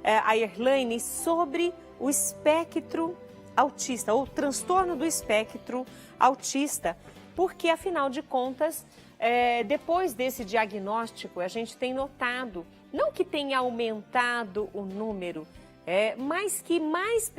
a Erlaine sobre o espectro autista, ou transtorno do espectro autista, porque, afinal de contas, depois desse diagnóstico, a gente tem notado, não que tenha aumentado o número, mas que mais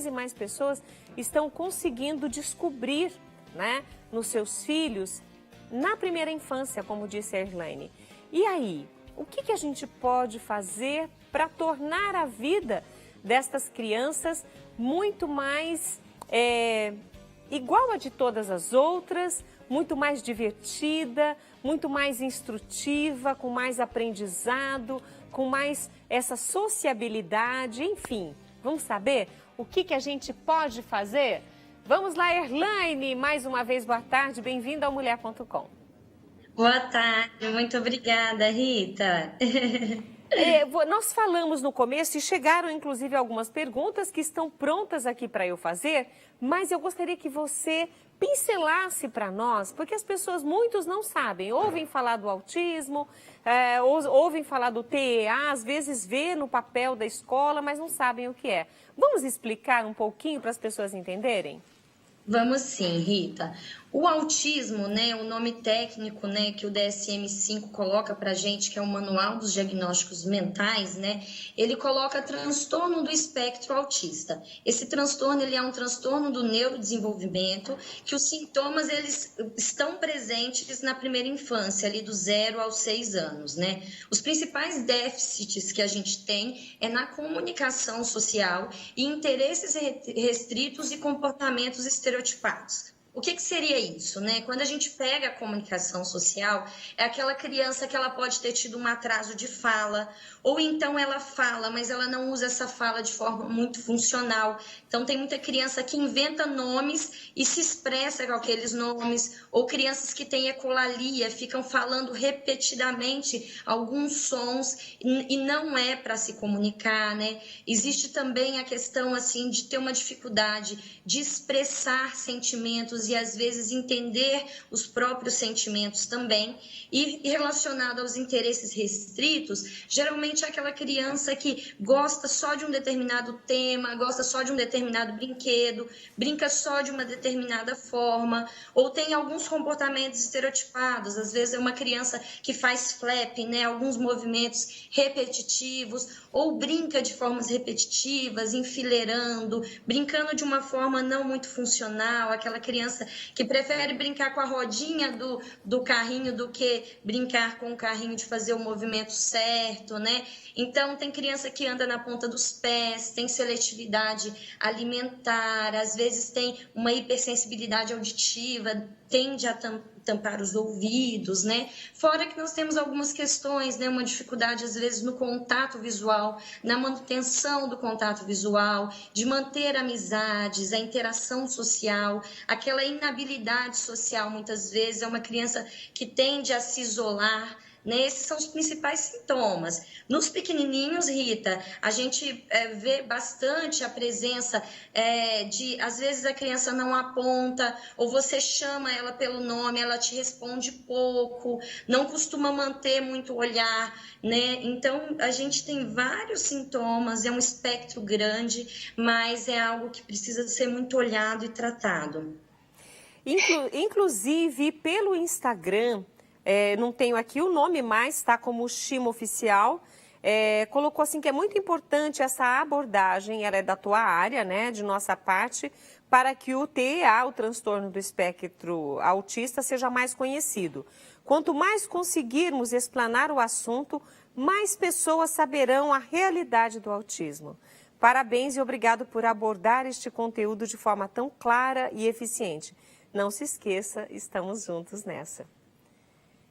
e mais pessoas estão conseguindo descobrir, né, nos seus filhos, na primeira infância, como disse a Erlaine. E aí, o que a gente pode fazer para tornar a vida destas crianças muito mais igual a de todas as outras, muito mais divertida, muito mais instrutiva, com mais aprendizado, com mais essa sociabilidade, enfim. Vamos saber o que a gente pode fazer? Vamos lá, Erlaine, mais uma vez, boa tarde, bem-vinda ao Mulher.com. Boa tarde, muito obrigada, Rita. Nós falamos no começo e chegaram inclusive algumas perguntas que estão prontas aqui para eu fazer, mas eu gostaria que você pincelasse para nós, porque as pessoas, muitos não sabem, ouvem falar do autismo, ouvem falar do TEA, às vezes vê no papel da escola, mas não sabem o que é. Vamos explicar um pouquinho para as pessoas entenderem? Vamos sim, Rita. O autismo, né, o nome técnico, né, que o DSM-5 coloca para gente, que é o Manual dos Diagnósticos Mentais, né, ele coloca transtorno do espectro autista. Esse transtorno, ele é um transtorno do neurodesenvolvimento, que os sintomas, eles estão presentes na primeira infância, ali do 0 aos 6 anos, né. Os principais déficits que a gente tem é na comunicação social e interesses restritos e comportamentos estereotipados. O que seria isso, né? Quando a gente pega a comunicação social, é aquela criança que ela pode ter tido um atraso de fala, ou então ela fala, mas ela não usa essa fala de forma muito funcional. Então, tem muita criança que inventa nomes e se expressa com aqueles nomes, ou crianças que têm ecolalia, ficam falando repetidamente alguns sons e não é para se comunicar, né? Existe também a questão, assim, de ter uma dificuldade de expressar sentimentos e, às vezes, entender os próprios sentimentos também. E relacionado aos interesses restritos, geralmente é aquela criança que gosta só de um determinado tema, gosta só de um determinado brinquedo, brinca só de uma determinada forma, ou tem alguns comportamentos estereotipados. Às vezes é uma criança que faz flap, né, alguns movimentos repetitivos, ou brinca de formas repetitivas, enfileirando, brincando de uma forma não muito funcional, aquela criança que prefere brincar com a rodinha do carrinho do que brincar com o carrinho de fazer o movimento certo, né? Então, tem criança que anda na ponta dos pés, tem seletividade alimentar, às vezes tem uma hipersensibilidade auditiva, tende a tampar os ouvidos, né? Fora que nós temos algumas questões, né? Uma dificuldade, às vezes, no contato visual, na manutenção do contato visual, de manter amizades, a interação social, aquela inabilidade social, muitas vezes, é uma criança que tende a se isolar, né? Esses são os principais sintomas. Nos pequenininhos, Rita, a gente vê bastante a presença de, às vezes, a criança não aponta, ou você chama ela pelo nome, ela te responde pouco, não costuma manter muito o olhar, né? Então, a gente tem vários sintomas, é um espectro grande, mas é algo que precisa ser muito olhado e tratado. Inclusive, pelo Instagram, não tenho aqui o nome, mas está como Shimo Oficial, colocou assim que é muito importante essa abordagem, ela é da tua área, né, de nossa parte, para que o TEA, o transtorno do espectro autista, seja mais conhecido. Quanto mais conseguirmos explanar o assunto, mais pessoas saberão a realidade do autismo. Parabéns e obrigado por abordar este conteúdo de forma tão clara e eficiente. Não se esqueça, estamos juntos nessa.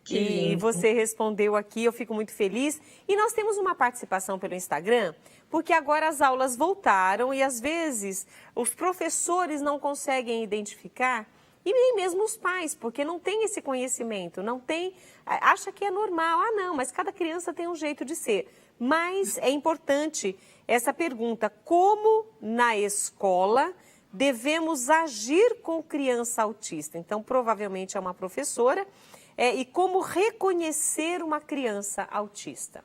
E você respondeu aqui, eu fico muito feliz. E nós temos uma participação pelo Instagram, porque agora as aulas voltaram e às vezes os professores não conseguem identificar, e nem mesmo os pais, porque não tem esse conhecimento, não tem, acha que é normal, não, mas cada criança tem um jeito de ser. Mas é importante essa pergunta, como na escola devemos agir com criança autista? Então, provavelmente é uma professora. E como reconhecer uma criança autista?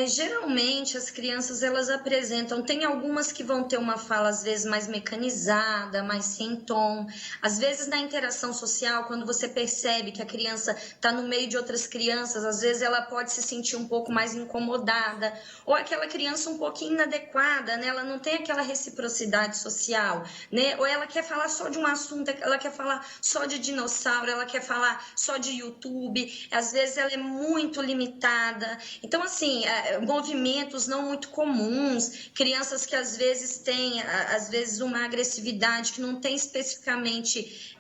Geralmente as crianças elas apresentam, tem algumas que vão ter uma fala às vezes mais mecanizada, mais sem tom. Às vezes na interação social, quando você percebe que a criança está no meio de outras crianças, às vezes ela pode se sentir um pouco mais incomodada, ou aquela criança um pouquinho inadequada, né? Ela não tem aquela reciprocidade social, né? Ou ela quer falar só de um assunto, ela quer falar só de dinossauro, ela quer falar só de YouTube, às vezes ela é muito limitada. Então, assim, movimentos não muito comuns, crianças que às vezes têm, às vezes, uma agressividade que não tem especificamente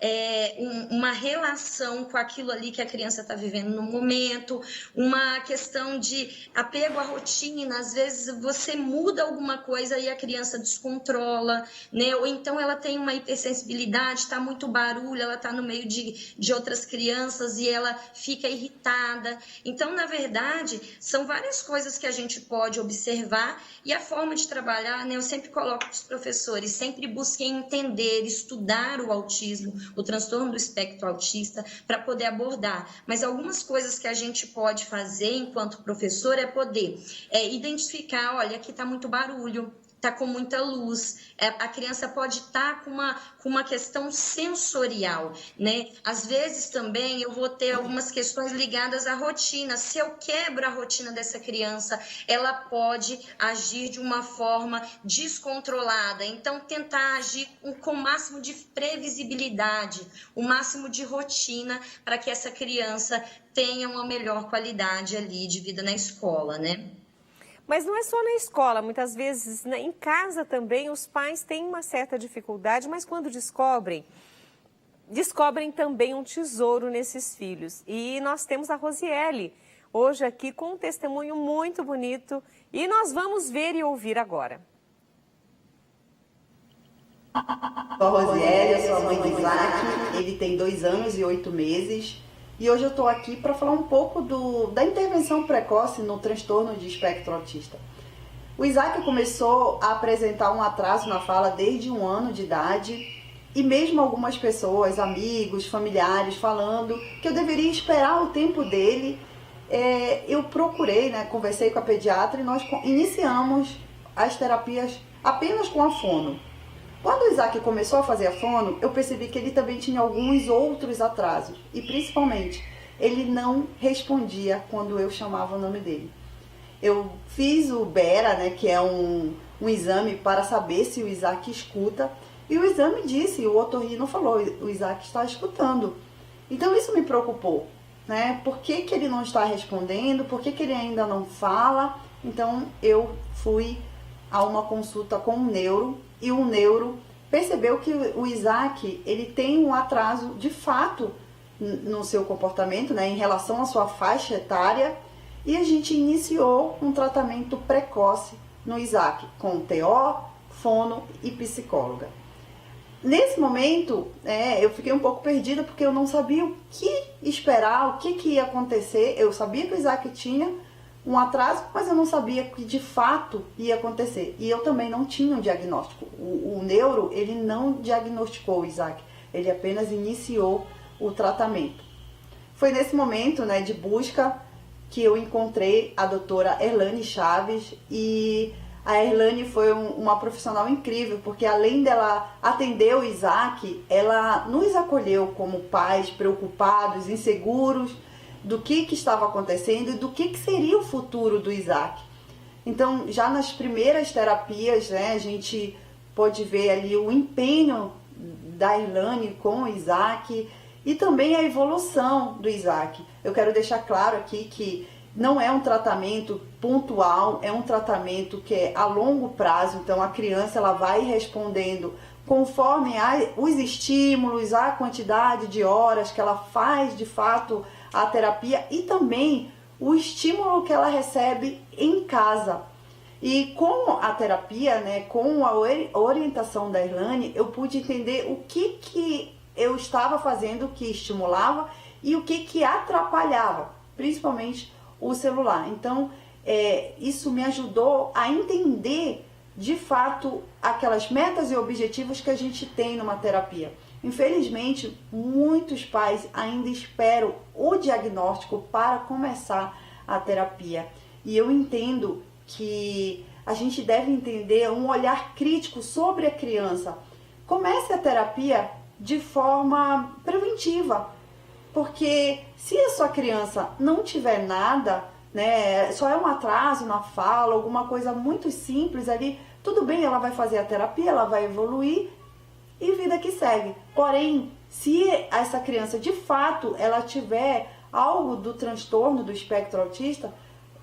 uma relação com aquilo ali que a criança está vivendo no momento, uma questão de apego à rotina, às vezes você muda alguma coisa e a criança descontrola, né? Ou então ela tem uma hipersensibilidade, está muito barulho, ela está no meio de outras crianças e ela fica irritada. Então, na verdade, são várias coisas que a gente pode observar e a forma de trabalhar, né? Eu sempre coloco para os professores, sempre busquem entender, estudar o autismo, o transtorno do espectro autista, para poder abordar. Mas algumas coisas que a gente pode fazer enquanto professor é poder identificar, olha, aqui está muito barulho, está com muita luz, a criança pode estar com uma questão sensorial, né? Às vezes também eu vou ter algumas questões ligadas à rotina. Se eu quebro a rotina dessa criança, ela pode agir de uma forma descontrolada. Então, tentar agir com o máximo de previsibilidade, o máximo de rotina, para que essa criança tenha uma melhor qualidade ali de vida na escola, né? Mas não é só na escola, muitas vezes em casa também os pais têm uma certa dificuldade, mas quando descobrem também um tesouro nesses filhos. E nós temos a Rosiele hoje aqui com um testemunho muito bonito e nós vamos ver e ouvir agora. Sou a Rosiele, eu sou a mãe do Isaac, ele tem 2 anos e 8 meses. E hoje eu estou aqui para falar um pouco da intervenção precoce no transtorno de espectro autista. O Isaac começou a apresentar um atraso na fala desde 1 ano de idade e mesmo algumas pessoas, amigos, familiares, falando que eu deveria esperar o tempo dele. Eu procurei, conversei com a pediatra e nós iniciamos as terapias apenas com a fono. Quando o Isaac começou a fazer a fono, eu percebi que ele também tinha alguns outros atrasos. E principalmente, ele não respondia quando eu chamava o nome dele. Eu fiz o BERA, que é um exame para saber se o Isaac escuta. E o exame disse, o otorrino falou, o Isaac está escutando. Então isso me preocupou. Por que ele não está respondendo? Por que ele ainda não fala? Então eu fui a uma consulta com um neuro. E o neuro percebeu que o Isaac ele tem um atraso de fato no seu comportamento, em relação à sua faixa etária, e a gente iniciou um tratamento precoce no Isaac, com TO, fono e psicóloga. Nesse momento, eu fiquei um pouco perdida porque eu não sabia o que esperar, o que ia acontecer. Eu sabia que o Isaac tinha um atraso, mas eu não sabia que de fato ia acontecer. E eu também não tinha um diagnóstico. O neuro, ele não diagnosticou o Isaac, ele apenas iniciou o tratamento. Foi nesse momento, de busca que eu encontrei a doutora Erlane Chaves, e a Erlane foi uma profissional incrível, porque além dela atender o Isaac, ela nos acolheu como pais preocupados, inseguros, do que estava acontecendo e do que seria o futuro do Isaac. Então, já nas primeiras terapias, a gente pode ver ali o empenho da Erlane com o Isaac e também a evolução do Isaac. Eu quero deixar claro aqui que não é um tratamento pontual, é um tratamento que é a longo prazo. Então, a criança ela vai respondendo conforme os estímulos, a quantidade de horas que ela faz de fato a terapia e também o estímulo que ela recebe em casa. E com a terapia, com a orientação da Erlane, eu pude entender o que eu estava fazendo que estimulava e o que atrapalhava, principalmente o celular. Então, isso me ajudou a entender de fato aquelas metas e objetivos que a gente tem numa terapia. Infelizmente, muitos pais ainda esperam o diagnóstico para começar a terapia. E eu entendo que a gente deve entender um olhar crítico sobre a criança. Comece a terapia de forma preventiva, porque se a sua criança não tiver nada, né, só é um atraso na fala, alguma coisa muito simples ali, tudo bem, ela vai fazer a terapia, ela vai evoluir e vida que segue. Porém, se essa criança de fato ela tiver algo do transtorno do espectro autista,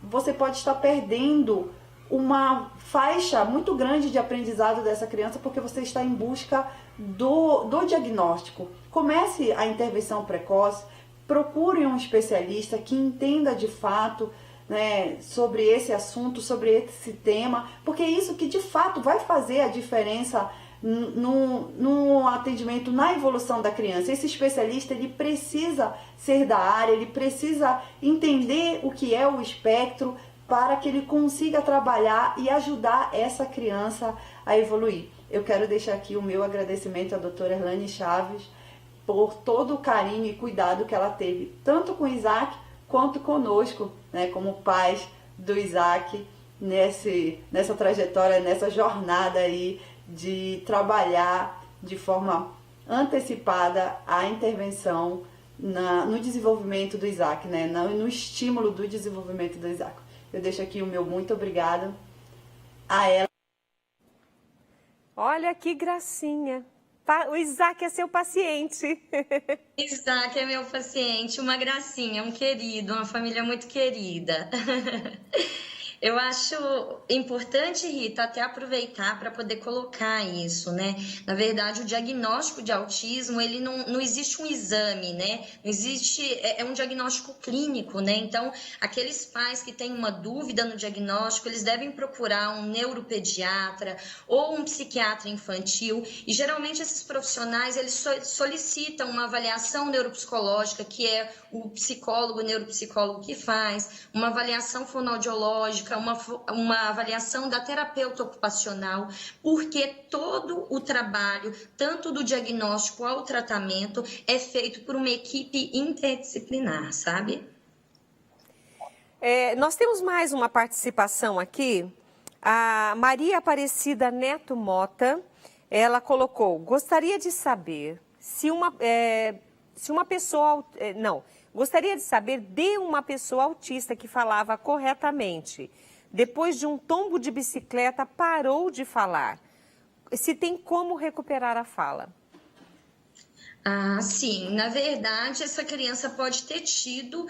você pode estar perdendo uma faixa muito grande de aprendizado dessa criança porque você está em busca do diagnóstico. Comece a intervenção precoce, procure um especialista que entenda de fato, né, sobre esse assunto, sobre esse tema, porque é isso que de fato vai fazer a diferença no atendimento, na evolução da criança. Esse especialista, ele precisa ser da área, ele precisa entender o que é o espectro para que ele consiga trabalhar e ajudar essa criança a evoluir. Eu quero deixar aqui o meu agradecimento à doutora Erlane Chaves por todo o carinho e cuidado que ela teve, tanto com o Isaac quanto conosco, né, como pais do Isaac, nessa trajetória, nessa jornada aí de trabalhar de forma antecipada a intervenção no desenvolvimento do Isaac, né, no estímulo do desenvolvimento do Isaac. Eu deixo aqui o meu muito obrigado a ela. Olha que gracinha. O Isaac é seu paciente. Isaac é meu paciente, uma gracinha, um querido, uma família muito querida. Eu acho importante, Rita, até aproveitar para poder colocar isso, né? Na verdade, o diagnóstico de autismo, ele não existe um exame, né? Não existe, é um diagnóstico clínico, né? Então, aqueles pais que têm uma dúvida no diagnóstico, eles devem procurar um neuropediatra ou um psiquiatra infantil, e geralmente esses profissionais, eles solicitam uma avaliação neuropsicológica, que é o psicólogo, o neuropsicólogo que faz, uma avaliação fonoaudiológica, uma avaliação da terapeuta ocupacional, porque todo o trabalho, tanto do diagnóstico ao tratamento, é feito por uma equipe interdisciplinar, sabe? Nós temos mais uma participação aqui. A Maria Aparecida Neto Mota, ela colocou: gostaria de saber se uma pessoa... Gostaria de saber de uma pessoa autista que falava corretamente. Depois de um tombo de bicicleta, parou de falar. Se tem como recuperar a fala? Ah, sim. Na verdade, essa criança pode ter tido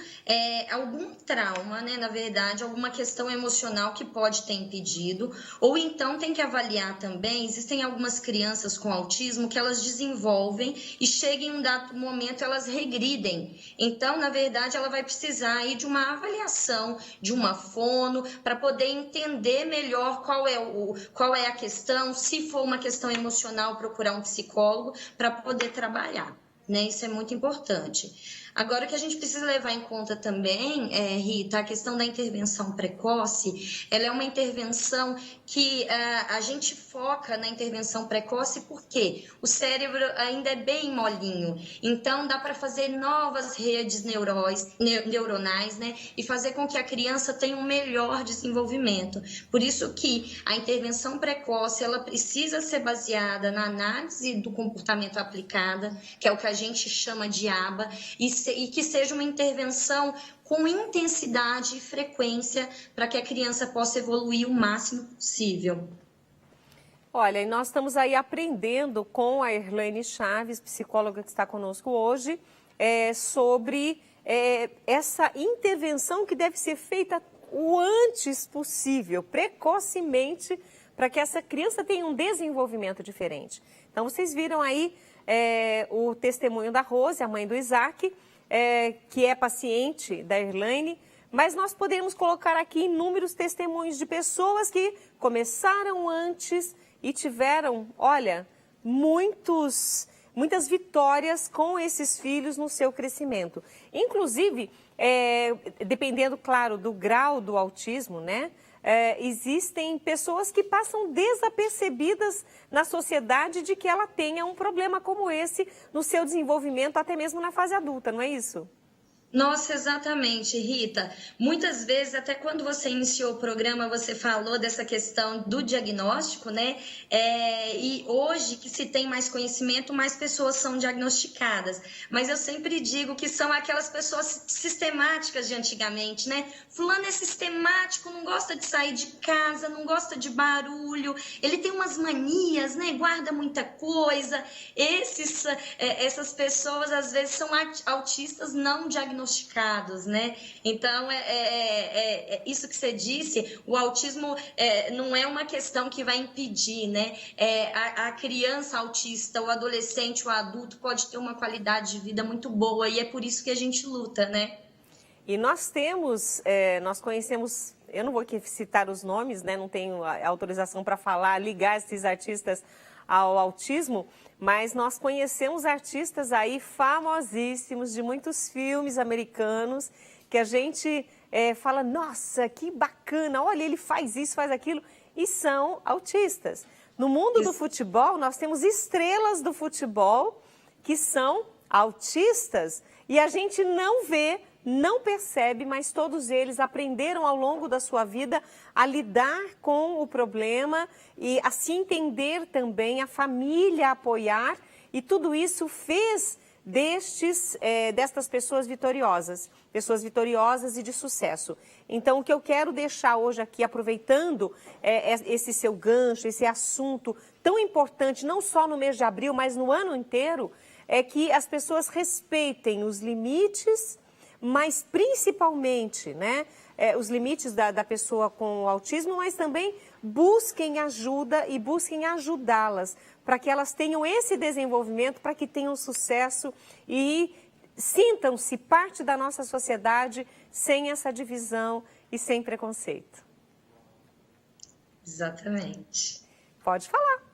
algum trauma, né? Na verdade, alguma questão emocional que pode ter impedido. Ou então tem que avaliar também, existem algumas crianças com autismo que elas desenvolvem e chegam em um dado momento elas regridem. Então, na verdade, ela vai precisar aí de uma avaliação, de uma fono, para poder entender melhor qual é a questão, se for uma questão emocional, procurar um psicólogo para poder trabalhar. Né? Isso é muito importante. Agora, o que a gente precisa levar em conta também, Rita, a questão da intervenção precoce, ela é uma intervenção que a gente foca na intervenção precoce porque o cérebro ainda é bem molinho, então dá para fazer novas redes neuronais, né, e fazer com que a criança tenha um melhor desenvolvimento. Por isso que a intervenção precoce, ela precisa ser baseada na análise do comportamento aplicada, que é o que a gente chama de ABA, e que seja uma intervenção com intensidade e frequência para que a criança possa evoluir o máximo possível. Olha, e nós estamos aí aprendendo com a Erlane Chaves, psicóloga que está conosco hoje, sobre essa intervenção que deve ser feita o antes possível, precocemente, para que essa criança tenha um desenvolvimento diferente. Então, vocês viram aí o testemunho da Rose, a mãe do Isaac, que é paciente da Erlane, mas nós podemos colocar aqui inúmeros testemunhos de pessoas que começaram antes e tiveram, olha, muitas vitórias com esses filhos no seu crescimento. Inclusive, dependendo, claro, do grau do autismo, né? Existem pessoas que passam desapercebidas na sociedade de que ela tenha um problema como esse no seu desenvolvimento, até mesmo na fase adulta, não é isso? Nossa, exatamente, Rita. Muitas vezes, até quando você iniciou o programa, você falou dessa questão do diagnóstico, né? E hoje que se tem mais conhecimento, mais pessoas são diagnosticadas. Mas eu sempre digo que são aquelas pessoas sistemáticas de antigamente, né? Fulano é sistemático, não gosta de sair de casa, não gosta de barulho, ele tem umas manias, né? Guarda muita coisa. Essas pessoas, às vezes, são autistas não diagnosticados, né? Então, isso que você disse, o autismo não é uma questão que vai impedir, né? A criança autista, o adolescente, o adulto pode ter uma qualidade de vida muito boa e é por isso que a gente luta, né? E nós conhecemos, eu não vou aqui citar os nomes, né? Não tenho autorização para falar, ligar esses artistas ao autismo, mas nós conhecemos artistas aí famosíssimos de muitos filmes americanos que a gente fala, nossa, que bacana, olha, ele faz isso, faz aquilo, e são autistas. No mundo do futebol, nós temos estrelas do futebol que são autistas e a gente não vê, não percebe, mas todos eles aprenderam ao longo da sua vida a lidar com o problema e a se entender também, a família a apoiar, e tudo isso fez destas pessoas vitoriosas e de sucesso. Então, o que eu quero deixar hoje aqui, aproveitando esse seu gancho, esse assunto tão importante, não só no mês de abril, mas no ano inteiro, é que as pessoas respeitem os limites, mas principalmente, né, os limites da pessoa com autismo, mas também busquem ajuda e busquem ajudá-las para que elas tenham esse desenvolvimento, para que tenham sucesso e sintam-se parte da nossa sociedade sem essa divisão e sem preconceito. Exatamente. Pode falar.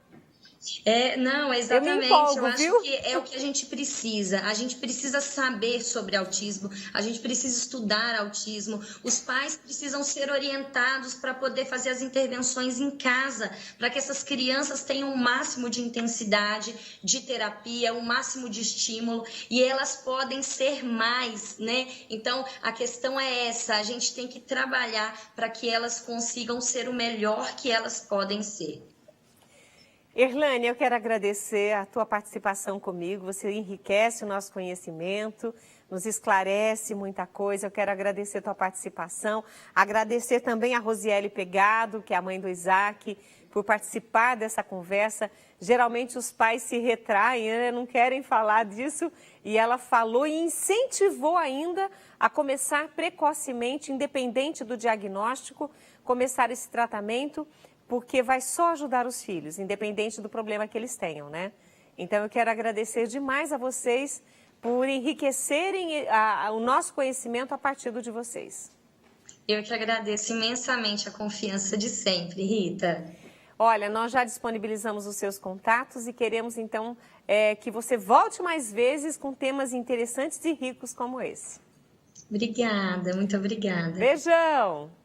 Não, exatamente. Eu acho viu? que é o que a gente precisa. A gente precisa saber sobre autismo, a gente precisa estudar autismo. Os pais precisam ser orientados para poder fazer as intervenções em casa, para que essas crianças tenham o máximo de intensidade, de terapia, o máximo de estímulo, e elas podem ser mais, né? Então, a questão é essa, a gente tem que trabalhar para que elas consigam ser o melhor que elas podem ser. Irlane, eu quero agradecer a tua participação comigo, você enriquece o nosso conhecimento, nos esclarece muita coisa, eu quero agradecer a tua participação, agradecer também a Rosiele Pegado, que é a mãe do Isaac, por participar dessa conversa. Geralmente os pais se retraem, né? Não querem falar disso, e ela falou e incentivou ainda a começar precocemente, independente do diagnóstico, começar esse tratamento, porque vai só ajudar os filhos, independente do problema que eles tenham, né? Então, eu quero agradecer demais a vocês por enriquecerem o nosso conhecimento a partir de vocês. Eu que agradeço imensamente a confiança de sempre, Rita. Olha, nós já disponibilizamos os seus contatos e queremos, então, que você volte mais vezes com temas interessantes e ricos como esse. Obrigada, muito obrigada. Beijão!